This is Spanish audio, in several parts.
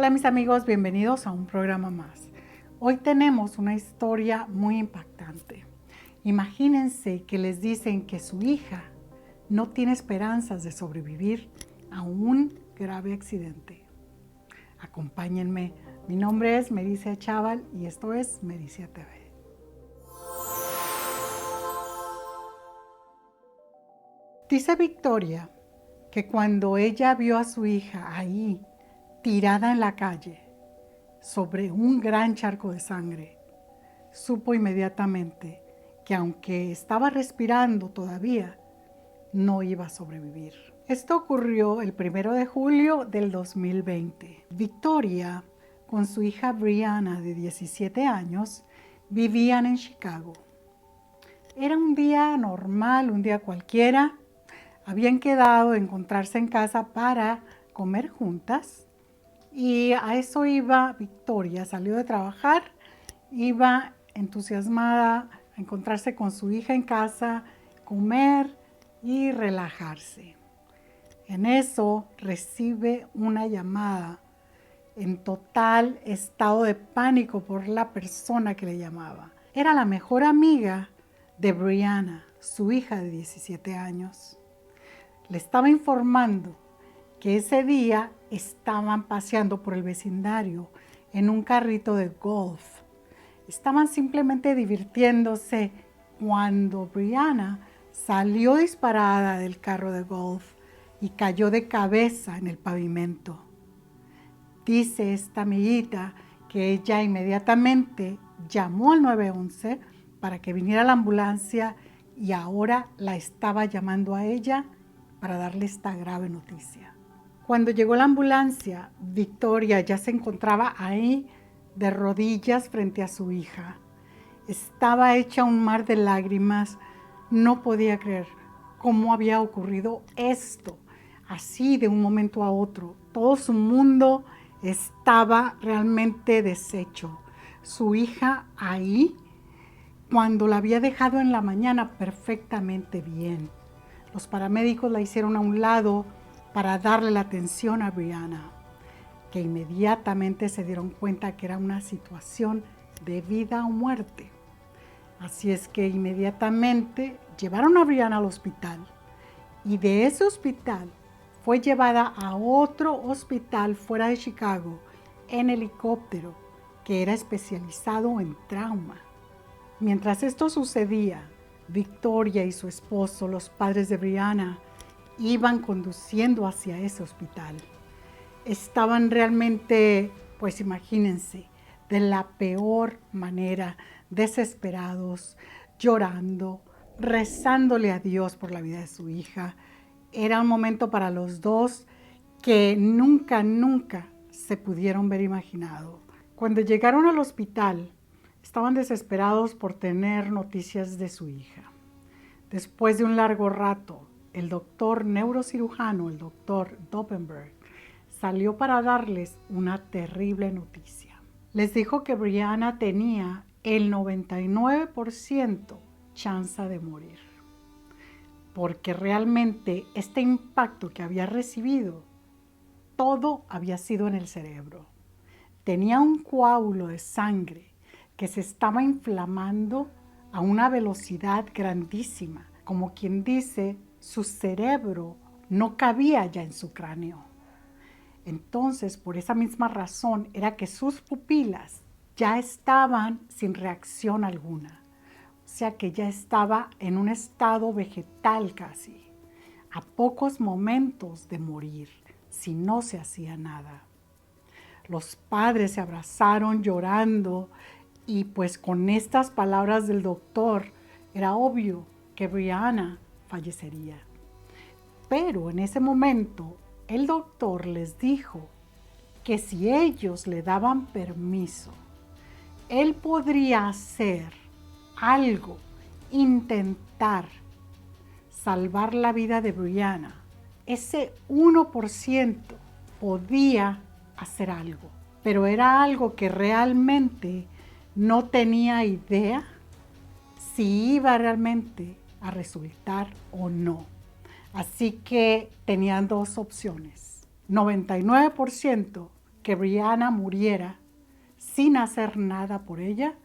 Hola mis amigos, bienvenidos a un programa más. Hoy tenemos una historia muy impactante. Imagínense que les dicen que su hija no tiene esperanzas de sobrevivir a un grave accidente. Acompáñenme, mi nombre es Mericia Chaval y esto es Mericia TV. Dice Victoria que cuando ella vio a su hija ahí, tirada en la calle, sobre un gran charco de sangre, supo inmediatamente que aunque estaba respirando todavía, no iba a sobrevivir. Esto ocurrió el 1 de julio del 2020. Victoria, con su hija Brianna de 17 años, vivían en Chicago. Era un día normal, un día cualquiera. Habían quedado de encontrarse en casa para comer juntas y a eso iba Victoria. Salió de trabajar, iba entusiasmada a encontrarse con su hija en casa, comer y relajarse. En eso recibe una llamada en total estado de pánico por la persona que le llamaba. Era la mejor amiga de Brianna, su hija de 17 años. Le estaba informando que ese día estaban paseando por el vecindario en un carrito de golf. Estaban simplemente divirtiéndose cuando Brianna salió disparada del carro de golf y cayó de cabeza en el pavimento. Dice esta amiguita que ella inmediatamente llamó al 911 para que viniera la ambulancia y ahora la estaba llamando a ella para darle esta grave noticia. Cuando llegó la ambulancia, Victoria ya se encontraba ahí de rodillas frente a su hija. Estaba hecha un mar de lágrimas. No podía creer cómo había ocurrido esto, así de un momento a otro. Todo su mundo estaba realmente deshecho. Su hija ahí, cuando la había dejado en la mañana perfectamente bien. Los paramédicos la hicieron a un lado para darle la atención a Brianna, que inmediatamente se dieron cuenta que era una situación de vida o muerte. Así es que inmediatamente llevaron a Brianna al hospital y de ese hospital fue llevada a otro hospital fuera de Chicago en helicóptero que era especializado en trauma. Mientras esto sucedía, Victoria y su esposo, los padres de Brianna, iban conduciendo hacia ese hospital. Estaban realmente, pues imagínense, de la peor manera, desesperados, llorando, rezándole a Dios por la vida de su hija. Era un momento para los dos que nunca se pudieron ver imaginado. Cuando llegaron al hospital, estaban desesperados por tener noticias de su hija. Después de un largo rato, el doctor neurocirujano, el doctor Doppenberg, salió para darles una terrible noticia. Les dijo que Brianna tenía el 99% chance de morir, porque realmente este impacto que había recibido, todo había sido en el cerebro. Tenía un coágulo de sangre que se estaba inflamando a una velocidad grandísima. Como quien dice, su cerebro no cabía ya en su cráneo. Entonces, por esa misma razón, era que sus pupilas ya estaban sin reacción alguna. O sea que ya estaba en un estado vegetal casi, a pocos momentos de morir, si no se hacía nada. Los padres se abrazaron llorando y pues con estas palabras del doctor era obvio que Brianna fallecería. Pero en ese momento el doctor les dijo que si ellos le daban permiso, él podría hacer algo, intentar salvar la vida de Brianna. Ese 1% podía hacer algo, pero era algo que realmente no tenía idea si iba realmente a resultar o no. Así que tenían dos opciones: 99% que Brianna muriera sin hacer nada por ella,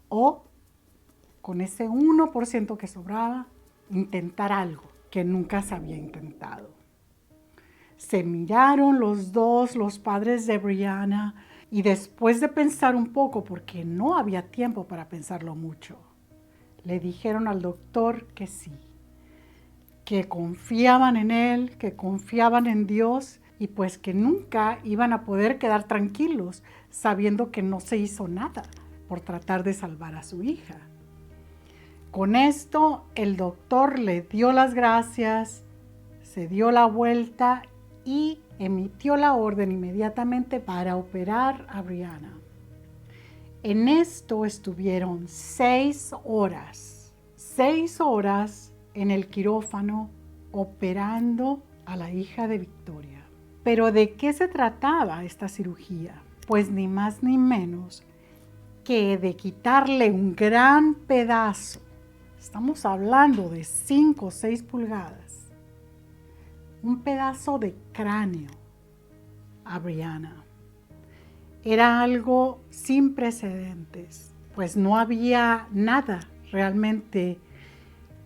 o con ese 1% que sobraba, intentar algo que nunca se había intentado. Se miraron los dos, los padres de Brianna, y después de pensar un poco, porque no había tiempo para pensarlo mucho, le dijeron al doctor que sí, que confiaban en él, que confiaban en Dios, y pues que nunca iban a poder quedar tranquilos sabiendo que no se hizo nada por tratar de salvar a su hija. Con esto el doctor le dio las gracias, se dio la vuelta y emitió la orden inmediatamente para operar a Brianna. En esto estuvieron 6 horas en el quirófano operando a la hija de Victoria. Pero ¿de qué se trataba esta cirugía? Pues ni más ni menos que de quitarle un gran pedazo. Estamos hablando de 5 o 6 pulgadas. Un pedazo de cráneo a Brianna. Era algo sin precedentes, pues no había nada realmente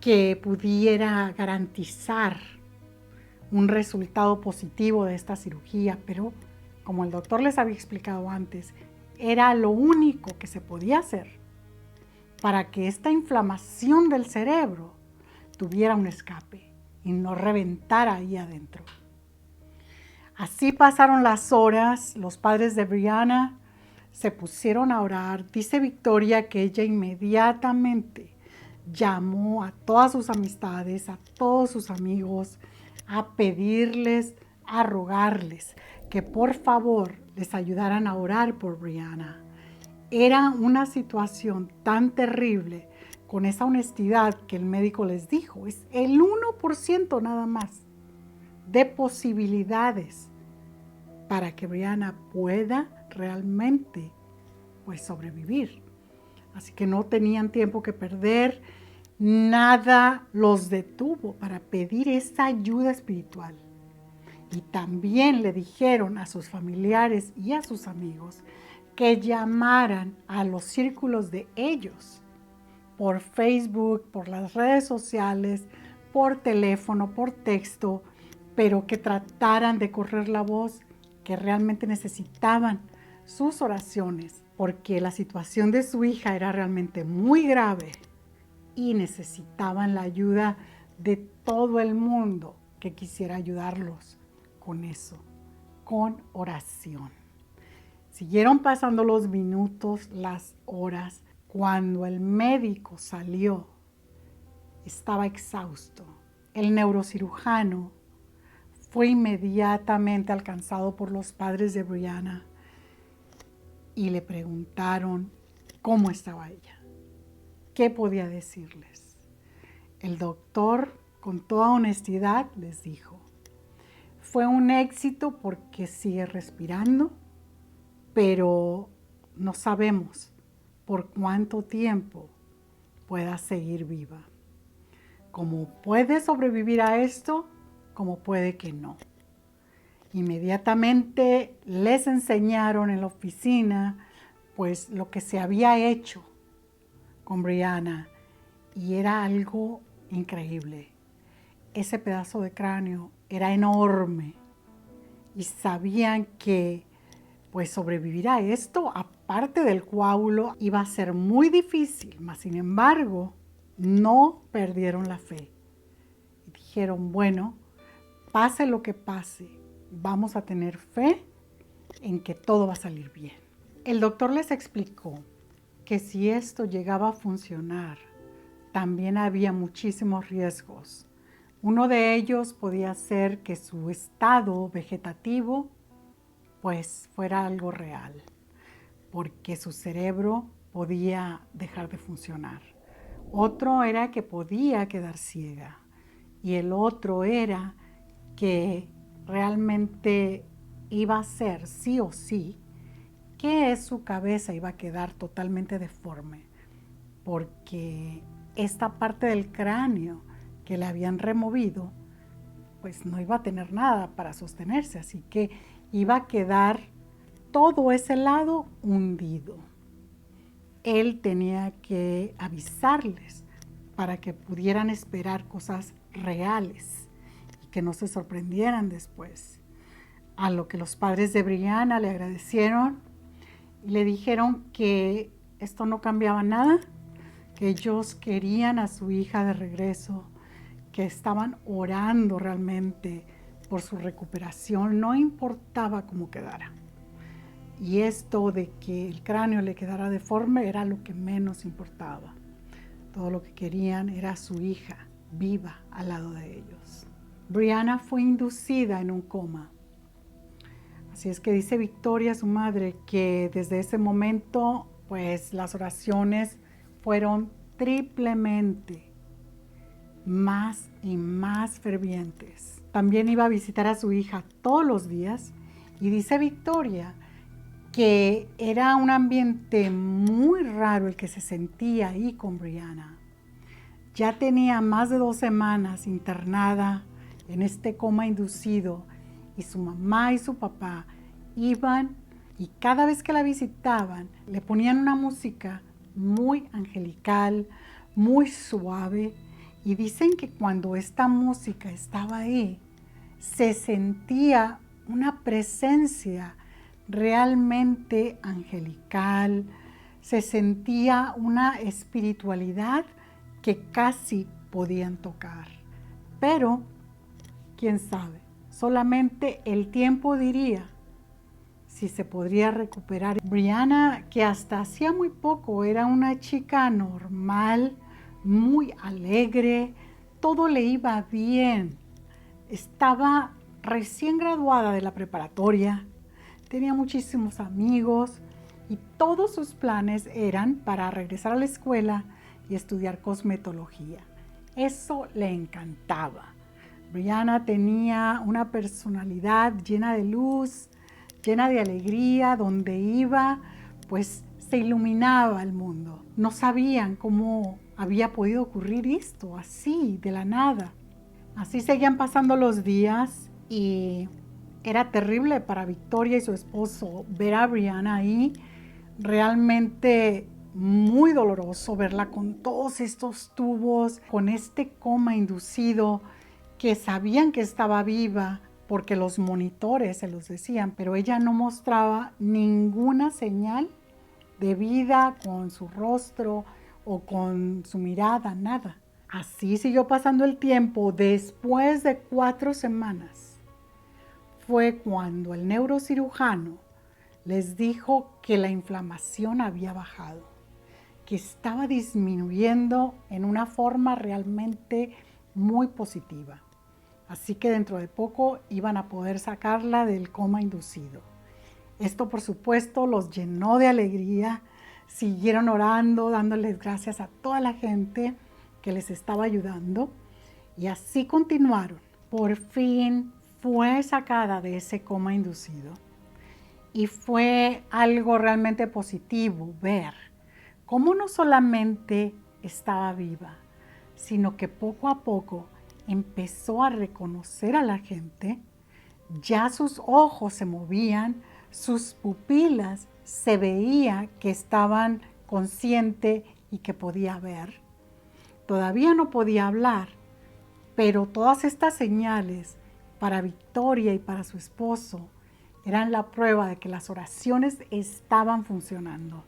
que pudiera garantizar un resultado positivo de esta cirugía, pero como el doctor les había explicado antes, era lo único que se podía hacer para que esta inflamación del cerebro tuviera un escape y no reventara ahí adentro. Así pasaron las horas, los padres de Brianna se pusieron a orar. Dice Victoria que ella inmediatamente llamó a todas sus amistades, a todos sus amigos, a pedirles, a rogarles que por favor les ayudaran a orar por Brianna. Era una situación tan terrible, con esa honestidad que el médico les dijo, es el 1% nada más de posibilidades para que Brianna pueda realmente pues sobrevivir. Así que no tenían tiempo que perder, nada los detuvo para pedir esa ayuda espiritual. Y también le dijeron a sus familiares y a sus amigos que llamaran a los círculos de ellos por Facebook, por las redes sociales, por teléfono, por texto, pero que trataran de correr la voz, que realmente necesitaban sus oraciones, porque la situación de su hija era realmente muy grave y necesitaban la ayuda de todo el mundo que quisiera ayudarlos con eso, con oración. Siguieron pasando los minutos, las horas. Cuando el médico salió, estaba exhausto. El neurocirujano fue inmediatamente alcanzado por los padres de Brianna y le preguntaron cómo estaba ella, qué podía decirles. El doctor, con toda honestidad, les dijo, fue un éxito porque sigue respirando, pero no sabemos por cuánto tiempo pueda seguir viva. Como puede sobrevivir a esto, como puede que no. Inmediatamente les enseñaron en la oficina pues lo que se había hecho con Brianna y era algo increíble. Ese pedazo de cráneo era enorme y sabían que pues sobrevivir a esto, aparte del coágulo, iba a ser muy difícil, mas sin embargo, no perdieron la fe. Y dijeron, bueno, pase lo que pase, vamos a tener fe en que todo va a salir bien. El doctor les explicó que si esto llegaba a funcionar, también había muchísimos riesgos. Uno de ellos podía ser que su estado vegetativo pues fuera algo real, porque su cerebro podía dejar de funcionar. Otro era que podía quedar ciega y el otro era que realmente iba a ser sí o sí que su cabeza iba a quedar totalmente deforme, porque esta parte del cráneo que le habían removido pues no iba a tener nada para sostenerse, así que iba a quedar todo ese lado hundido. Él tenía que avisarles para que pudieran esperar cosas reales y que no se sorprendieran después. A lo que los padres de Brianna le agradecieron y le dijeron que esto no cambiaba nada, que ellos querían a su hija de regreso, que estaban orando realmente por su recuperación, no importaba cómo quedara. Y esto de que el cráneo le quedara deforme era lo que menos importaba. Todo lo que querían era a su hija viva al lado de ellos. Brianna fue inducida en un coma. Así es que dice Victoria, su madre, que desde ese momento, pues las oraciones fueron triplemente más y más fervientes. También iba a visitar a su hija todos los días y dice Victoria que era un ambiente muy raro el que se sentía ahí con Brianna. Ya tenía más de 2 semanas internada en este coma inducido y su mamá y su papá iban y cada vez que la visitaban le ponían una música muy angelical, muy suave, y dicen que cuando esta música estaba ahí se sentía una presencia realmente angelical, se sentía una espiritualidad que casi podían tocar. Pero, quién sabe, solamente el tiempo diría si se podría recuperar. Brianna, que hasta hacía muy poco era una chica normal, muy alegre, todo le iba bien. Estaba recién graduada de la preparatoria, tenía muchísimos amigos y todos sus planes eran para regresar a la escuela y estudiar cosmetología. Eso le encantaba. Brianna tenía una personalidad llena de luz, llena de alegría, donde iba, pues se iluminaba el mundo. No sabían cómo había podido ocurrir esto, así, de la nada. Así seguían pasando los días y era terrible para Victoria y su esposo ver a Brianna ahí. Realmente muy doloroso verla con todos estos tubos, con este coma inducido, que sabían que estaba viva porque los monitores se los decían, pero ella no mostraba ninguna señal de vida con su rostro o con su mirada, nada. Así siguió pasando el tiempo. Después de 4 semanas fue cuando el neurocirujano les dijo que la inflamación había bajado, que estaba disminuyendo en una forma realmente muy positiva. Así que dentro de poco iban a poder sacarla del coma inducido. Esto, por supuesto, los llenó de alegría. Siguieron orando, dándoles gracias a toda la gente que les estaba ayudando. Y así continuaron. Por fin fue sacada de ese coma inducido. Y fue algo realmente positivo ver cómo no solamente estaba viva, sino que poco a poco empezó a reconocer a la gente. Ya sus ojos se movían, sus pupilas se veía que estaban consciente y que podía ver. Todavía no podía hablar, pero todas estas señales para Victoria y para su esposo eran la prueba de que las oraciones estaban funcionando.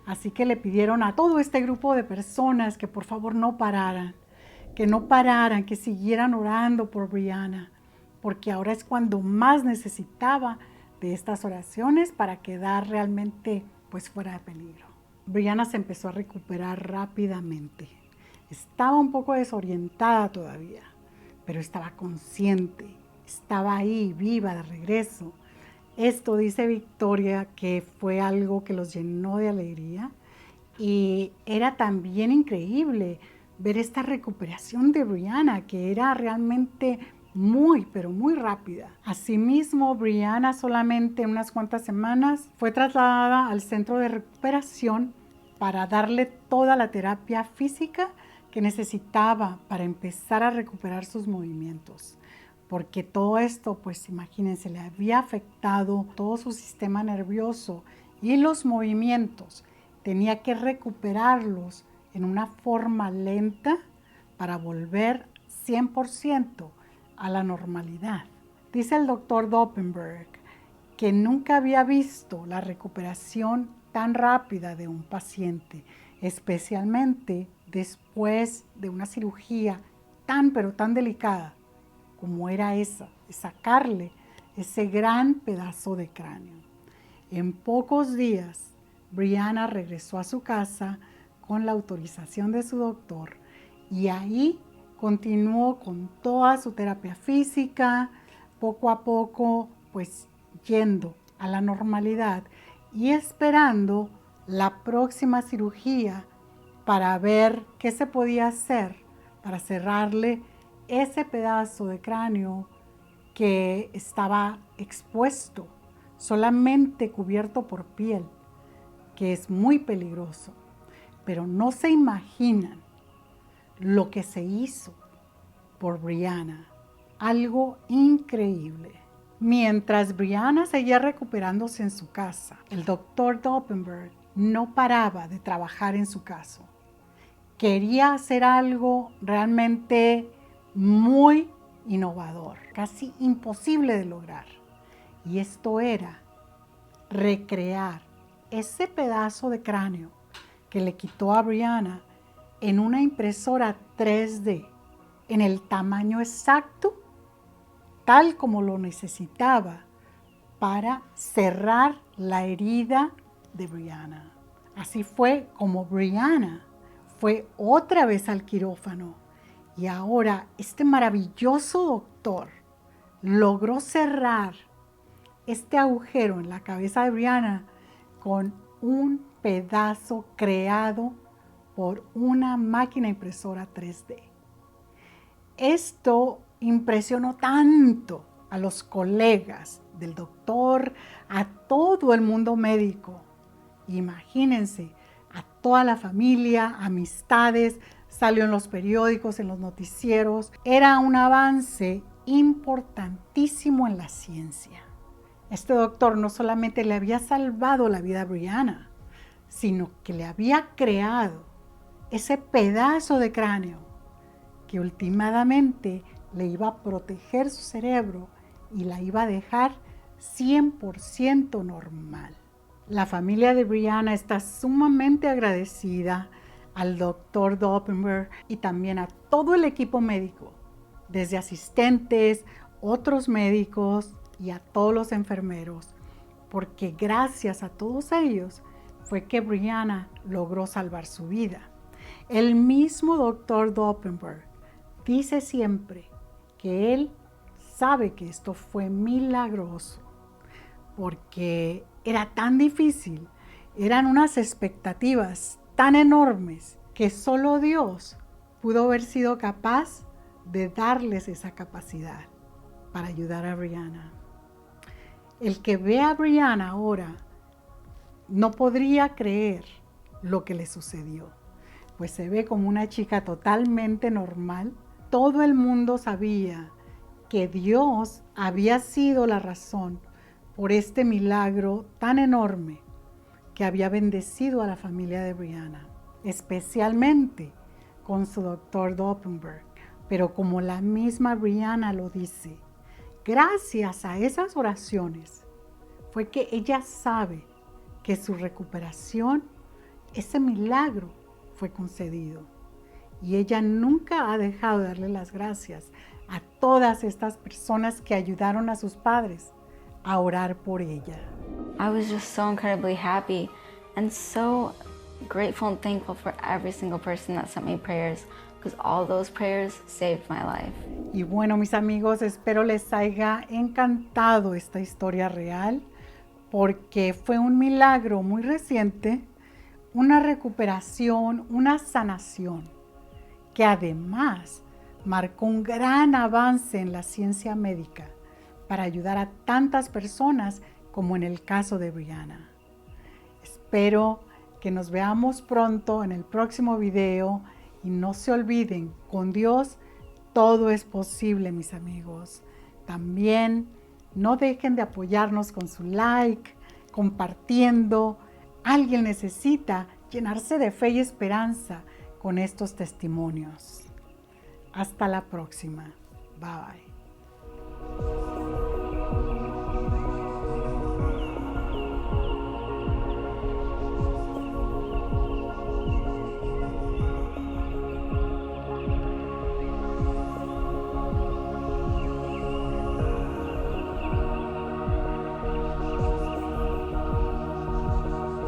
Así que le pidieron a todo este grupo de personas que por favor no pararan, que siguieran orando por Brianna, porque ahora es cuando más necesitaba de estas oraciones para quedar realmente pues fuera de peligro. Brianna se empezó a recuperar rápidamente. Estaba un poco desorientada todavía, pero estaba consciente, estaba ahí viva de regreso. Esto dice Victoria que fue algo que los llenó de alegría y era también increíble ver esta recuperación de Brianna, que era realmente muy, pero muy rápida. Asimismo, Brianna solamente en unas cuantas semanas fue trasladada al centro de recuperación para darle toda la terapia física que necesitaba para empezar a recuperar sus movimientos. porque todo esto, pues imagínense, le había afectado todo su sistema nervioso y los movimientos. Tenía que recuperarlos en una forma lenta para volver 100% a la normalidad. Dice el doctor Doppenberg que nunca había visto la recuperación tan rápida de un paciente, especialmente después de una cirugía tan pero tan delicada como era esa, de sacarle ese gran pedazo de cráneo. En pocos días, Brianna regresó a su casa con la autorización de su doctor y ahí continuó con toda su terapia física, poco a poco, pues yendo a la normalidad y esperando la próxima cirugía para ver qué se podía hacer para cerrarle ese pedazo de cráneo que estaba expuesto, solamente cubierto por piel, que es muy peligroso. Pero no se imaginan lo que se hizo por Brianna, algo increíble. Mientras Brianna seguía recuperándose en su casa, el doctor Doppenberg no paraba de trabajar en su caso. Quería hacer algo realmente muy innovador, casi imposible de lograr. Y esto era recrear ese pedazo de cráneo que le quitó a Brianna en una impresora 3D, en el tamaño exacto, tal como lo necesitaba para cerrar la herida de Brianna. Así fue como Brianna fue otra vez al quirófano y ahora este maravilloso doctor logró cerrar este agujero en la cabeza de Brianna con un pedazo creado por una máquina impresora 3D. Esto impresionó tanto a los colegas del doctor, a todo el mundo médico. Imagínense, a toda la familia, amistades, salió en los periódicos, en los noticieros. Era un avance importantísimo en la ciencia. Este doctor no solamente le había salvado la vida a Brianna, sino que le había creado ese pedazo de cráneo que últimamente le iba a proteger su cerebro y la iba a dejar 100% normal. La familia de Brianna está sumamente agradecida al doctor Doppenberg y también a todo el equipo médico, desde asistentes, otros médicos y a todos los enfermeros, porque gracias a todos ellos fue que Brianna logró salvar su vida. El mismo doctor Doppenberg dice siempre que él sabe que esto fue milagroso, porque era tan difícil, eran unas expectativas tan enormes que solo Dios pudo haber sido capaz de darles esa capacidad para ayudar a Brianna. El que ve a Brianna ahora no podría creer lo que le sucedió, pues se ve como una chica totalmente normal. Todo el mundo sabía que Dios había sido la razón por este milagro tan enorme que había bendecido a la familia de Brianna, especialmente con su doctor Doppenberg. Pero como la misma Brianna lo dice, gracias a esas oraciones fue que ella sabe que su recuperación, ese milagro, fue concedido. Y ella nunca ha dejado de darle las gracias a todas estas personas que ayudaron a sus padres a orar por ella. I was just so incredibly happy and so grateful and thankful for every single person that sent me prayers, because all those prayers saved my life. Y bueno, mis amigos, espero les haya encantado esta historia real, porque fue un milagro muy reciente, una recuperación, una sanación, que además marcó un gran avance en la ciencia médica para ayudar a tantas personas como en el caso de Brianna. Espero que nos veamos pronto en el próximo video y no se olviden, con Dios todo es posible, mis amigos. También no dejen de apoyarnos con su like, compartiendo. Alguien necesita llenarse de fe y esperanza con estos testimonios. Hasta la próxima. Bye bye.